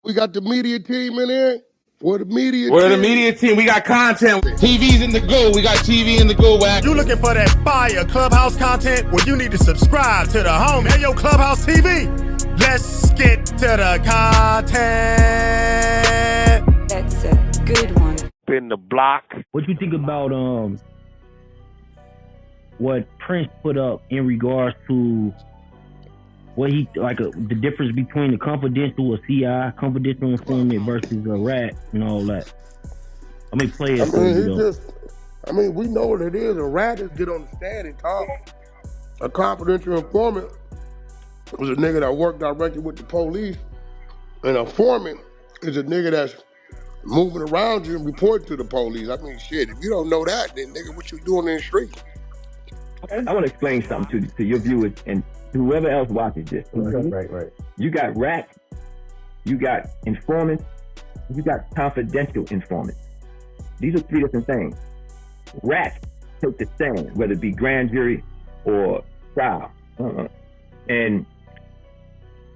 We got the media team in here. We're the media team. We got content. TV's in the go. We got TV in the go, Wack. You looking for that fire Clubhouse content? Well, you need to subscribe to the home. Hey, yo, Clubhouse TV. Let's get to the content. That's a good one. In the block. What you think about what Prince put up in regards to what he the difference between the confidential or CI, confidential informant versus a rat and all that? I mean, play it. We know what it is. A rat is get on the stand and talk. A confidential informant was a nigga that worked directly with the police. An informant is a nigga that's moving around you and reporting to the police. I mean, shit, if you don't know that, then nigga, what you doing in the street? I want to explain something to your viewers and whoever else watches this. Right. You got rats, you got informants, you got confidential informants. These are three different things. Rats take the stand, whether it be grand jury or trial. And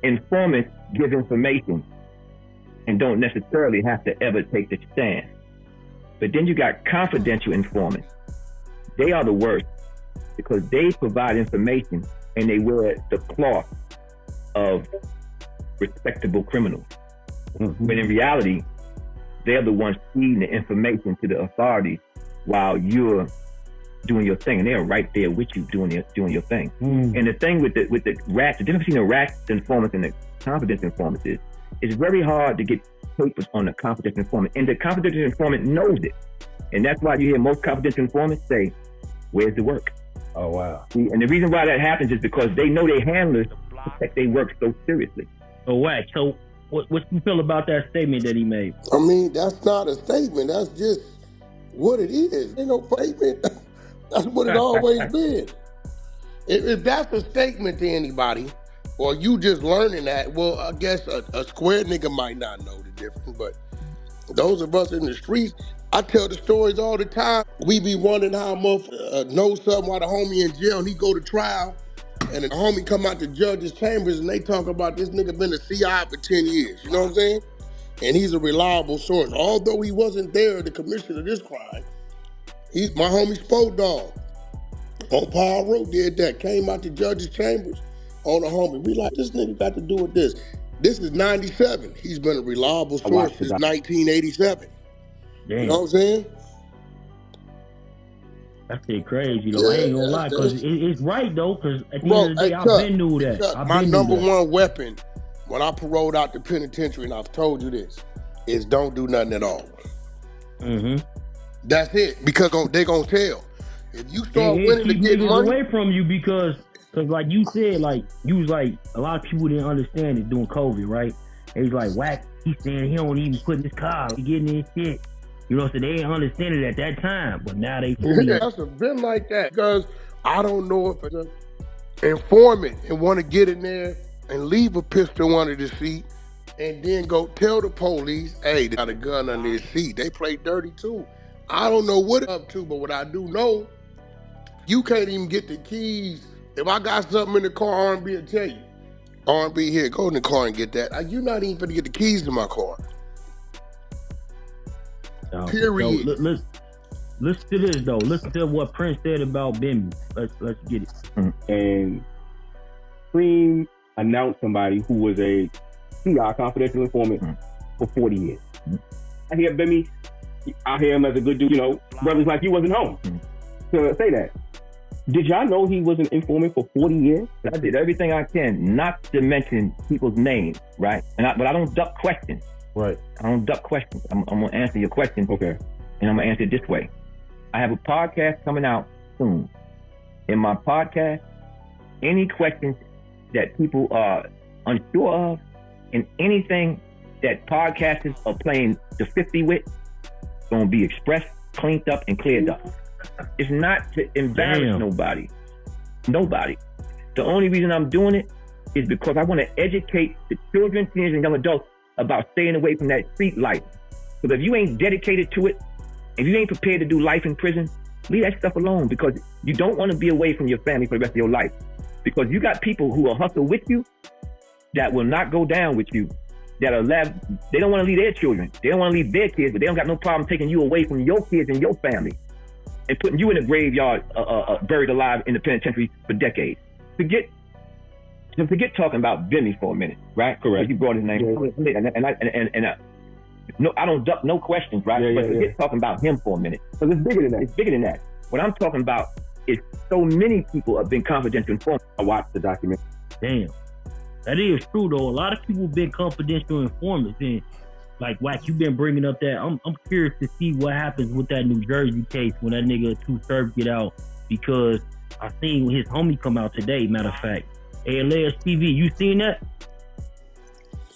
informants give information and don't necessarily have to ever take the stand. But then you got confidential informants. They are the worst because they provide information and they wear the cloth of respectable criminals. Mm-hmm. But in reality, they're the ones feeding the information to the authorities while you're doing your thing, and they're right there with you doing your thing. Mm. And the thing with the rats, the difference between the rats informants and the confidential informants is it's very hard to get papers on the confidential informant, and the confidential informant knows it, and that's why you hear most confidential informants say, "Where's the work?" Oh wow! See, and the reason why that happens is because they know their handlers take their work so seriously. So Wack, so what you feel about that statement that he made? I mean, that's not a statement. That's just what it is. Ain't no statement. That's what it always been. If that's a statement to anybody, or you just learning that, well, I guess a square nigga might not know the difference, but those of us in the streets, I tell the stories all the time. We be wondering how a motherfucker know something while the homie in jail and he go to trial, and the homie come out the judge's chambers and they talk about this nigga been a CI for 10 years, you know what I'm saying? And he's a reliable source. Although he wasn't there at the commission of this crime, he's my homie Spo Dog on Paul Road did that, came out the judge's chambers on a homie. We like, this nigga got to do with this. This is 97. He's been a reliable source since 1987. Damn. You know what I'm saying? That's shit crazy though. I ain't gonna lie, cause it's right though, cause at the end of the day, I've been knew that. My number one weapon when I paroled out the penitentiary, and I've told you this, is don't do nothing at all. Mm-hmm. That's it, because they gonna tell. If you start winning to get money away from you, because like you said, like you was like a lot of people didn't understand it during COVID, right? They was like, Wack, he's saying he don't even put in his car, he getting his shit. You know, so they didn't understand it at that time, but now they fully. Yeah, that's been like that, because I don't know if it's an informant and want to get in there and leave a pistol under the seat and then go tell the police, hey, they got a gun under his seat. They play dirty too. I don't know what it's up to, but what I do know, you can't even get the keys. If I got something in the car, R&B will tell you. R&B, here, go in the car and get that. You're not even gonna get the keys to my car. Period. So, listen to this though. Listen to what Prince said about Bimmy. Let's get it. And Cream announced somebody who was a CI, confidential informant, for 40 years. I hear Bimmy, I hear him as a good dude, you know, brothers like you wasn't home to say that. Did y'all know he was an informant for 40 years? I did everything I can not to mention people's names, right? But I don't duck questions. Right. I don't duck questions. I'm going to answer your question. Okay. And I'm going to answer it this way. I have a podcast coming out soon. In my podcast, any questions that people are unsure of and anything that podcasters are playing the 50 with, going to be expressed, cleaned up, and cleared up. It's not to embarrass nobody. Nobody. The only reason I'm doing it is because I want to educate the children, teenagers, and young adults about staying away from that street life. Because if you ain't dedicated to it, if you ain't prepared to do life in prison, leave that stuff alone, because you don't want to be away from your family for the rest of your life. Because you got people who will hustle with you that will not go down with you that are they don't want to leave their children. They don't want to leave their kids, but they don't got no problem taking you away from your kids and your family and putting you in a graveyard, buried alive in the penitentiary for decades. Forget talking about Bimmy for a minute, right? Correct. You brought his name, no, I don't duck no questions, right? But forget talking about him for a minute, because it's bigger than that. It's bigger than that. What I'm talking about is so many people have been confidential informants. I watched the documentary. Damn. That is true, though. A lot of people have been confidential informants. And, like, Wack, you've been bringing up that. I'm curious to see what happens with that New Jersey case when that nigga 2 Surf get out, because I seen his homie come out today, matter of fact. ALS TV, you seen that?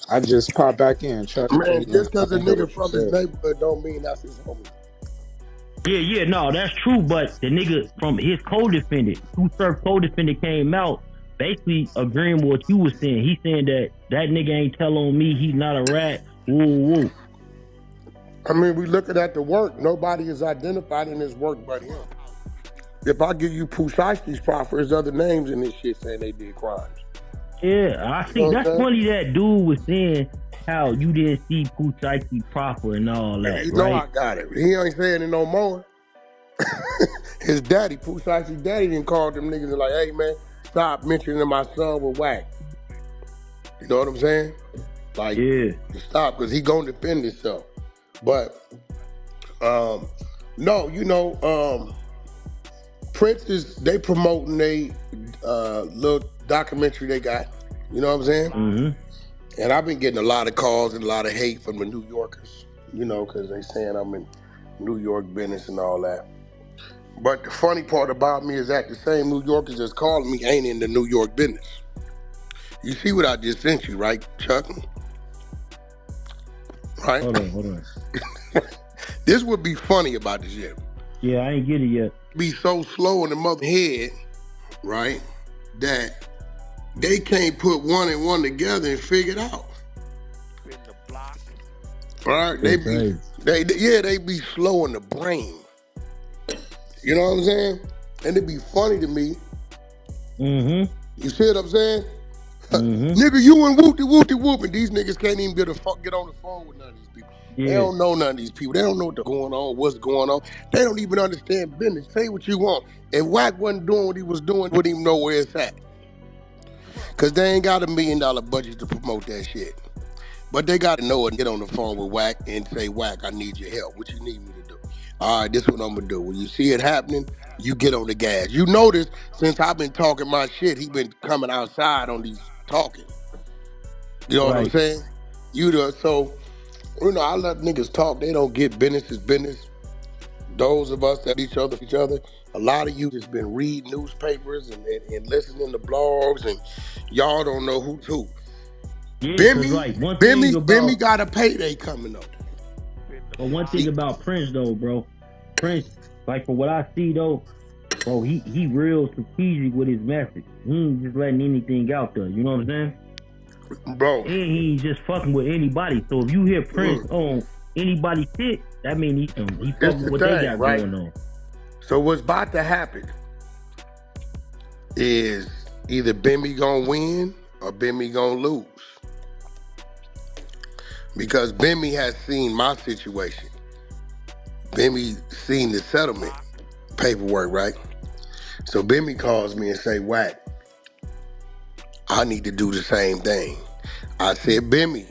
I just popped back in. Chuck. Man, just because a nigga from his neighborhood don't mean that's his homie. Yeah, no, that's true. But the nigga from his co-defendant, 2 Surf co-defendant, came out basically agreeing with what you was saying. He saying that nigga ain't tell on me, he's not a rat. Woo. I mean, we looking at the work. Nobody is identified in his work but him. If I give you Pushi's proffer, there's other names in this shit saying they did crimes. Yeah, I see. That's funny that dude was saying how you didn't see Pushi's proffer and all that. You know I got it. He ain't saying it no more. His daddy, Pushi's daddy, didn't call them niggas and like, hey man, stop mentioning my son with Wack. You know what I'm saying? Like, stop, because he gonna defend himself. But, no, you know, Prince they promoting a little documentary they got. You know what I'm saying? Mm-hmm. And I've been getting a lot of calls and a lot of hate from the New Yorkers, you know, because they saying I'm in New York business and all that. But the funny part about me is that the same New Yorkers that's calling me ain't in the New York business. You see what I just sent you, right, Chuck? Right? Hold on. This would be funny about this shit. Yeah, I ain't get it yet. Be so slow in the mother head, right, that they can't put 1 and 1 together and figure it out. Right? They be slow in the brain. You know what I'm saying? And it'd be funny to me. Mm-hmm. You see what I'm saying? Mm-hmm. Nigga, you and whoop-de-whoop-de-whoop, and these niggas can't even get on the phone with none of these people. Yeah. They don't know none of these people. They don't know what's going on. They don't even understand business. Say what you want. If Wack wasn't doing what he was doing, wouldn't even know where it's at. Because they ain't got $1 million budget to promote that shit. But they got to know it and get on the phone with Wack and say, Wack, I need your help. What you need me to do? All right, this is what I'm going to do. When you see it happening, you get on the gas. You notice, since I've been talking my shit, he been coming outside on these talking. You know what I'm saying? So, you know, I let niggas talk. They don't get business is business. Those of us that each other. A lot of you just been reading newspapers and listening to blogs, and y'all don't know who's who. Yeah, Bimmy got a payday coming up. But one thing about Prince though, bro, Prince, like for what I see though, bro, he real strategic with his message. He ain't just letting anything out there. You know what I'm saying? Bro. And he ain't just fucking with anybody. So if you hear Prince on anybody's shit, that means he fucking with what they got going on. So what's about to happen is either Bimmy gonna win or Bimmy gonna lose. Because Bimmy has seen my situation. Bimmy seen the settlement paperwork, right? So Bimmy calls me and say, Wack, I need to do the same thing. I said, Bimmy,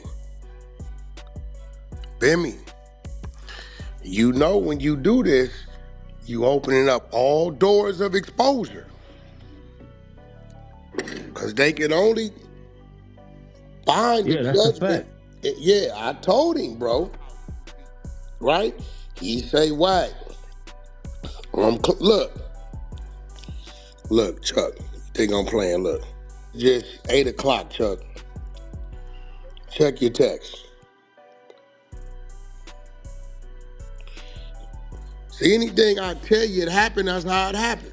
you know when you do this, you opening up all doors of exposure. Because they can only find the judgment. Yeah, I told him, bro. Right? He say, Wack, look, Chuck, you think I'm playing, look. Just 8 o'clock, Chuck. Check your text. See, anything I tell you it happened, that's how it happened.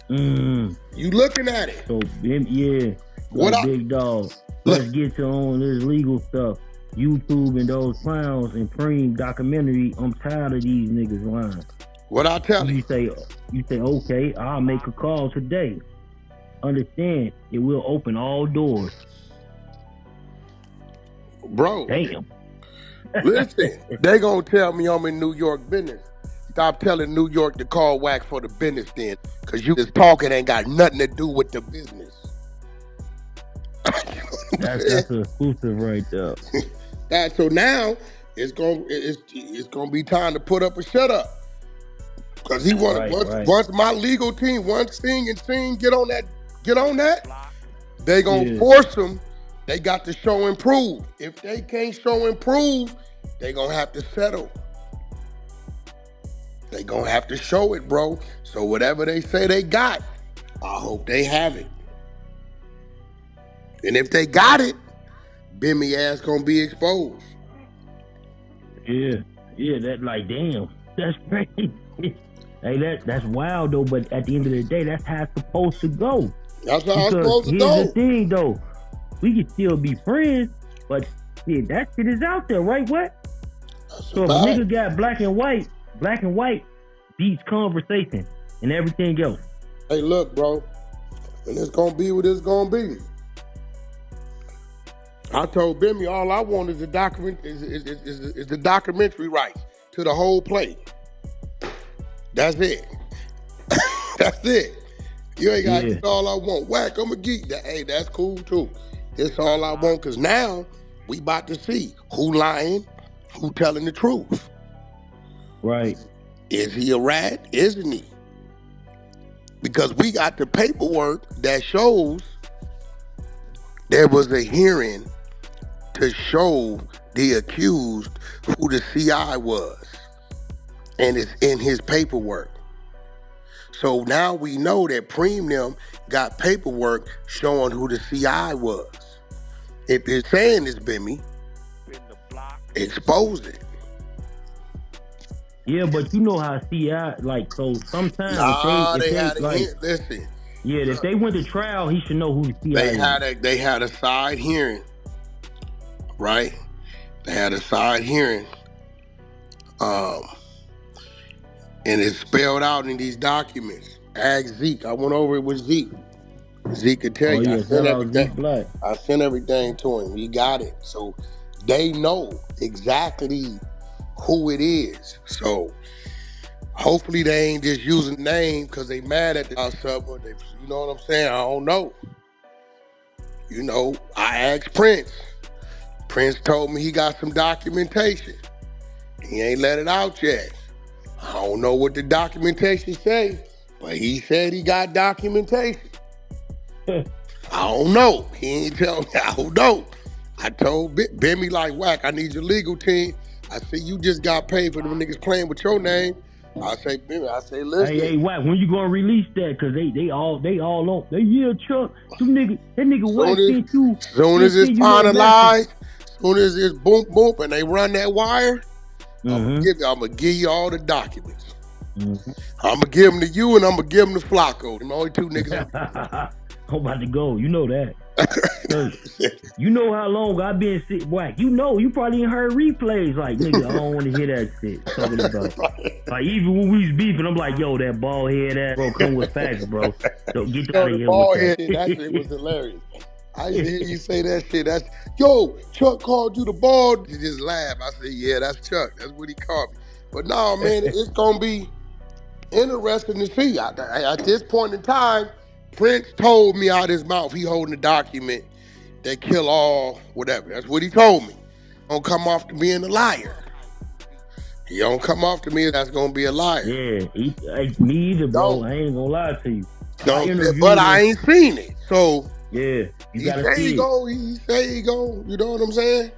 You looking at it. So, big dog, let's get you on this legal stuff. YouTube and those clowns and Preem documentary, I'm tired of these niggas lying. What I tell you? You say, okay, I'll make a call today. Understand, it will open all doors. Bro, Damn. listen, they gonna tell me I'm in New York business. Stop telling New York to call Wack for the business then, because you just talking ain't got nothing to do with the business. That's an exclusive right there. So now it's gonna be time to put up or shut up. Because he wanted once my legal team, once Sing and Sing get on that, they gonna force them. They got to show and prove. If they can't show and prove, they gonna have to settle. They gonna have to show it, bro. So whatever they say they got, I hope they have it. And if they got it, Bimmy ass gonna be exposed. Yeah, that like damn, that's crazy. Hey, that's wild though. But at the end of the day, that's how it's supposed to go. That's how it's supposed to go. Here's the thing though, we can still be friends, but that shit is out there, right? What? So if a nigga got black and white beats conversation and everything else. Hey, look, bro, and it's gonna be what it's gonna be. I told Bimmy all I want is the documentary rights to the whole play. That's it. That's it. You ain't got to all I want. Wack, I'm a geek. Hey, that's cool too. It's all I want, because now we about to see who lying, who telling the truth. Right. Is he a rat? Isn't he? Because we got the paperwork that shows there was a hearing to show the accused who the CI was. And it's in his paperwork. So now we know that Premium got paperwork showing who the CI was. If it's saying it's Bimmy, expose it. Yeah, but you know how CI, like, so sometimes listen. Yeah, if they went to trial, he should know who the CI is. They had a side hearing, right? They had a side hearing. And it's spelled out in these documents. Ask Zeke. I went over it with Zeke. Zeke could tell you. I sent everything to him. He got it. So they know exactly who it is. So hopefully they ain't just using the name because they mad at us. You know what I'm saying? I don't know. You know, I asked Prince. Prince told me he got some documentation. He ain't let it out yet. I don't know what the documentation say, but he said he got documentation. I don't know. He ain't tell me. I don't know. I told Bimmy like, Wack, I need your legal team. I said, you just got paid for them niggas playing with your name. I say, Bimmy, listen. Hey, Wack, when you gonna release that? Cause they all on. Yeah, Chuck, that nigga Wack sent you. Soon as it's finalized, soon as it's boom, boom, and they run that wire, I'm gonna give you all the documents. I'm gonna give them to you, and I'm gonna give them to Flacco. Them only two niggas. I'm about to go. You know that. You know how long I've been sick, Wack. You know, you probably ain't heard replays. Like, nigga, I don't want to hear that shit. Talking about. Like, even when we was beefing, I'm like, yo, that bald head ass, bro, come with facts, bro. So get out of here bald with head, that shit was hilarious. I used to hear you say that shit. That's, yo, Chuck called you the bald. You just laugh. I said, yeah, that's Chuck. That's what he called me. But no, man, it's gonna be interesting to see. At this point in time, Prince told me out his mouth he holding a document that kill all whatever. That's what he told me. Don't come off to being a liar. He don't come off to me that's gonna be a liar. Yeah, me either, bro. I ain't gonna lie to you. But I ain't seen it. So yeah, you gotta see it. He say he go. You know what I'm saying?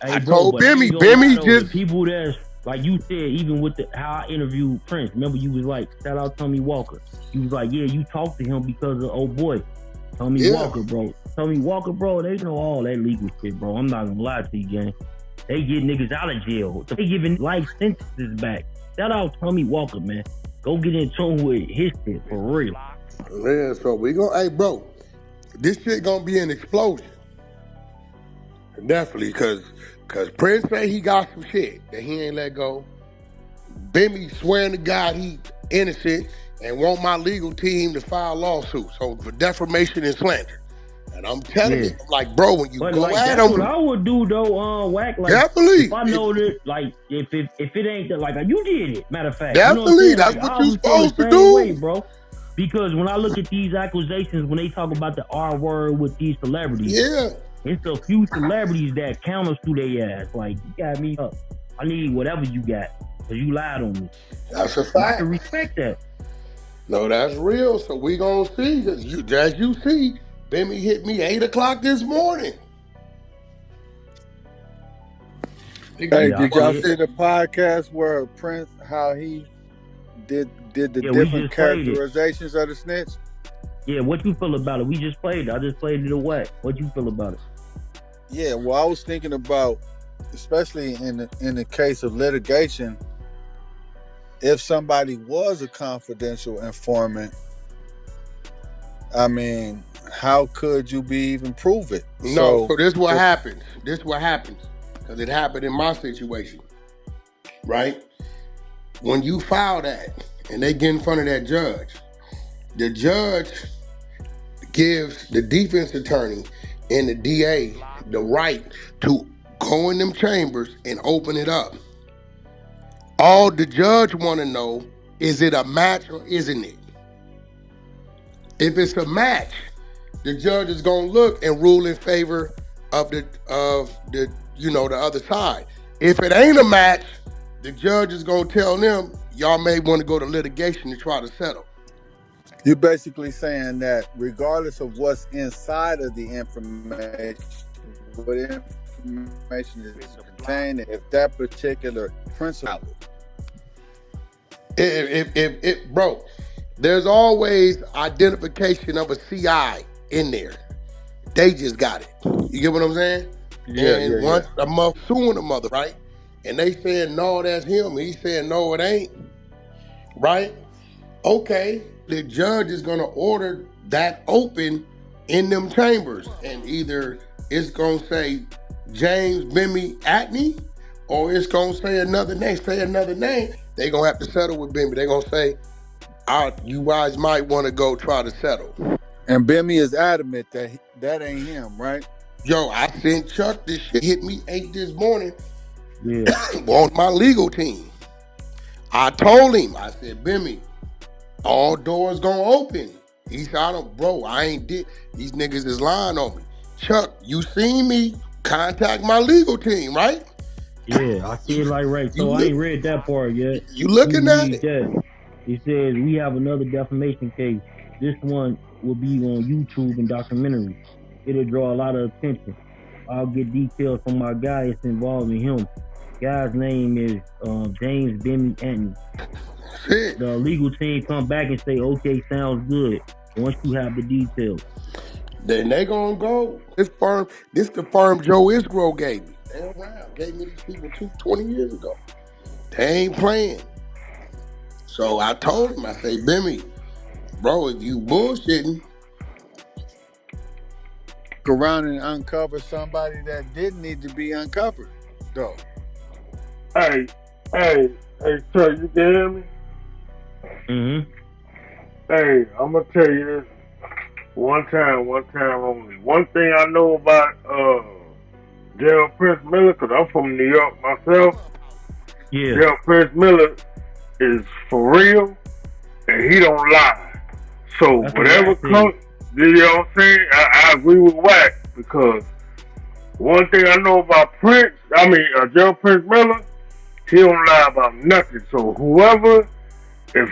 Hey, I told Bimmy just people that's like you said, even with how I interviewed Prince. Remember, you was like, shout out Tommy Walker. You was like, yeah, you talked to him because of old boy, Tommy Walker, bro. Tommy Walker, bro. They know all that legal shit, bro. I'm not gonna lie to you, gang. They get niggas out of jail. They giving life sentences back. Shout out Tommy Walker, man. Go get in tune with his shit for real. Yeah, so we gonna, hey, bro, this shit gonna be an explosion. Definitely, cause Prince say he got some shit that he ain't let go. Bimmy swearing to God he innocent and want my legal team to file lawsuits for defamation and slander. And I'm telling Yeah. you, I'm like, bro, when you But go like at that's what them, I would do though, Wack. Like definitely, if I know that, like if it ain't that, like you did it. Matter of fact, you know what I'm definitely, saying? that's Like what I you always feel the supposed to same way, do. bro. Because when I look at these accusations, when they talk about the R word with these celebrities, Yeah, it's a few celebrities that counters to their ass. Like you got me up. I need whatever you got because you lied on me. that's a You have fact. to respect that. No, that's real. So we gonna see. As you see, Bimmy hit me 8 o'clock this morning. Hey, Yeah, I did y'all did. see the podcast where Prince, how he did the Yeah, we different just played it. characterizations of the snitch? Yeah, what you feel about it? We just played it. I just played it away. What you feel about it? Yeah, well, I was thinking about, especially in the case of litigation, if somebody was a confidential informant, I mean, how could you be even prove it? No, so this is what happens. This is what happens. Because it happened in my situation. Right? When you file that and they get in front of that judge, the judge gives the defense attorney and the DA the right to go in them chambers and open it up. All the judge want to know, is it a match or isn't it? If it's a match, the judge is gonna look and rule in favor of the the other side. If it ain't a match, the judge is gonna tell them y'all may want to go to litigation to try to settle. You're basically saying that regardless of what's inside of the information, what information is contained, if that particular principle, Bro, there's always identification of a CI in there. They just got it. You get what I'm saying? And once a mother suing a mother, right? And they saying, no, that's him. He saying, no, it ain't. Right? Okay. The judge is going to order that open in them chambers. And either it's going to say James Bimmy Atney, or it's going to say another name. Say another name. They're going to have to settle with Bimmy. They're going to say, you guys might want to go try to settle. And Bimmy is adamant that that ain't him, right? Yo, I sent Chuck this shit. Hit me 8 this morning. Yeah. On my legal team. I told him, I said, Bimmy, all doors gonna open. He said, I ain't did. These niggas is lying on me. Chuck, you seen me contact my legal team, right? Yeah, I see it like right. So I ain't read that part yet. You looking at it? That. It says we have another defamation case. This one will be on YouTube and documentary. It'll draw a lot of attention. I'll get details from my guy that's involved in him. Guy's name is James Bimmy Anthony. The legal team come back and say, okay, sounds good. Once you have the details. Then they gonna go. This the firm Joe Isgro gave me. Damn wow, gave me these people 20 years ago. They ain't playing. So I told him, I say, Bimmy, bro, if you bullshitting, go around and uncover somebody that didn't need to be uncovered, though. Hey, sir, you can hear me? Mm-hmm. Hey, I'm gonna tell you this one time only. One thing I know about Gerald Prince Miller, because I'm from New York myself. Yeah. Gerald Prince Miller is for real, and he don't lie. So that's whatever comes, you know what I'm saying? I agree with Wack, because one thing I know about Gerald Prince Miller, he don't lie about nothing. So whoever, if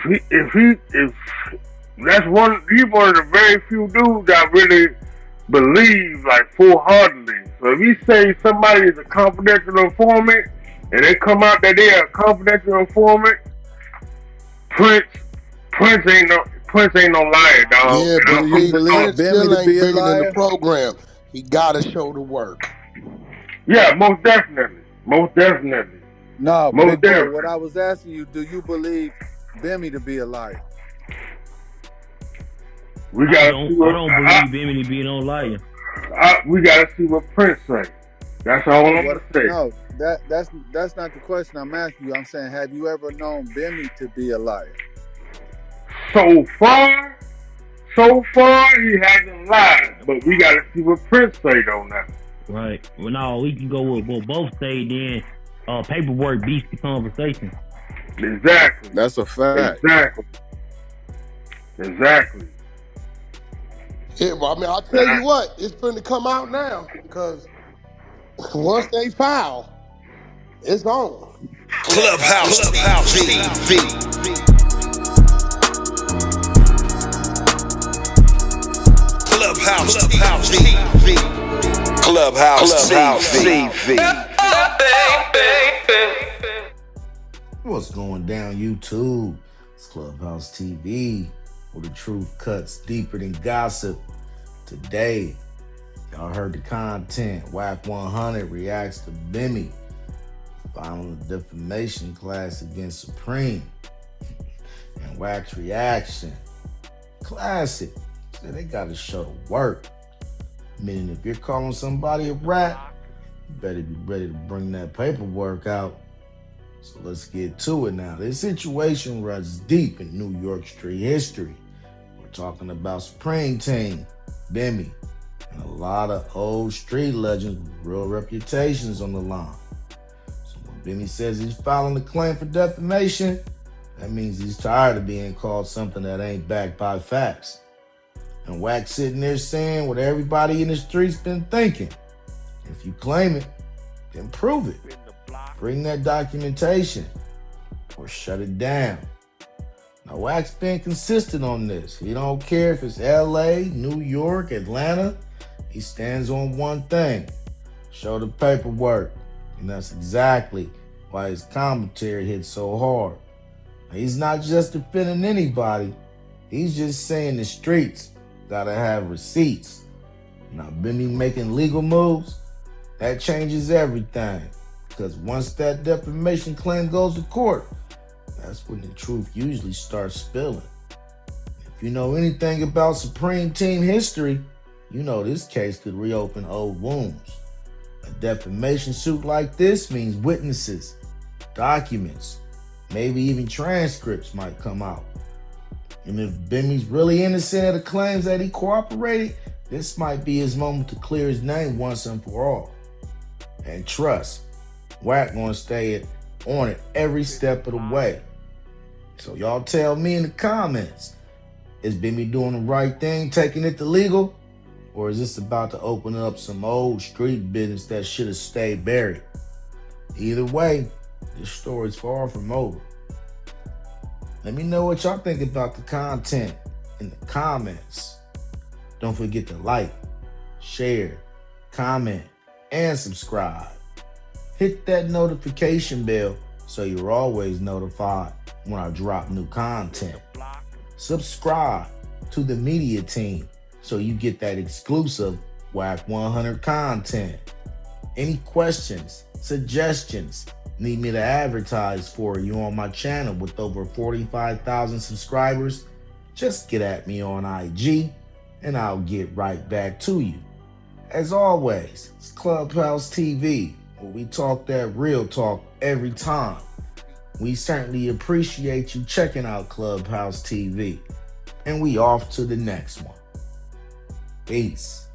that's he's one of the very few dudes that really believe like full-heartedly. So if you say somebody is a confidential informant and they come out that they are a confidential informant, Prince ain't no liar, dog. yeah, but you believe Prince still Bimmy to ain't be a bigger than the liar? program. He gotta show the work. Yeah, most definitely. No, most Big Boy, definitely. what I was asking you, do you believe Bimmy to be a liar? I don't believe Bimmy to be no liar. We gotta see what Prince say. That's all I'm gonna say. No, that's not the question I'm asking you. I'm saying, have you ever known Bimmy to be a liar? So far, so far, he hasn't lied. But we got to see what Prince say, though, now. Right. Well, no, we can go with what both say. Then paperwork beats the conversation. Exactly. That's a fact. Exactly. Yeah, well, I mean, I'll tell you what, it's finna come out now because once they file, it's on. Clubhouse TV. Clubhouse TV. Clubhouse TV. What's going down, YouTube? It's Clubhouse TV, where the truth cuts deeper than gossip. Today, y'all heard the content. Wack 100 reacts to Bimmy filing a defamation class against Supreme. And Wack's reaction, classic. So they gotta show the work. Meaning if you're calling somebody a rat, you better be ready to bring that paperwork out. So let's get to it now. This situation runs deep in New York street history. We're talking about Supreme Team, Bimmy, and a lot of old street legends with real reputations on the line. So when Bimmy says he's filing a claim for defamation, that means he's tired of being called something that ain't backed by facts. And Wack sitting there saying what everybody in the streets been thinking. If you claim it, then prove it. Bring that documentation or shut it down. Now, Wack's been consistent on this. He don't care if it's LA, New York, Atlanta. He stands on one thing: show the paperwork. And that's exactly why his commentary hits so hard. Now, he's not just defending anybody. He's just saying the streets gotta have receipts. Now, Bimmy making legal moves, that changes everything. Because once that defamation claim goes to court, that's when the truth usually starts spilling. If you know anything about Supreme Team history, you know this case could reopen old wounds. A defamation suit like this means witnesses, documents, maybe even transcripts might come out. And if Bimmy's really innocent of the claims that he cooperated, this might be his moment to clear his name once and for all. And trust, Wack gonna stay on it every step of the way. So y'all tell me in the comments, is Bimmy doing the right thing, taking it to legal? Or is this about to open up some old street business that should have stayed buried? Either way, this story's far from over. Let me know what y'all think about the content in the comments. Don't forget to like, share, comment, and subscribe. Hit that notification bell so you're always notified when I drop new content. Subscribe to the media team so you get that exclusive Wack 100 content. Any questions, suggestions, need me to advertise for you on my channel with over 45,000 subscribers? Just get at me on IG and I'll get right back to you. As always, it's Clubhouse TV, where we talk that real talk every time. We certainly appreciate you checking out Clubhouse TV. And we off to the next one. Peace.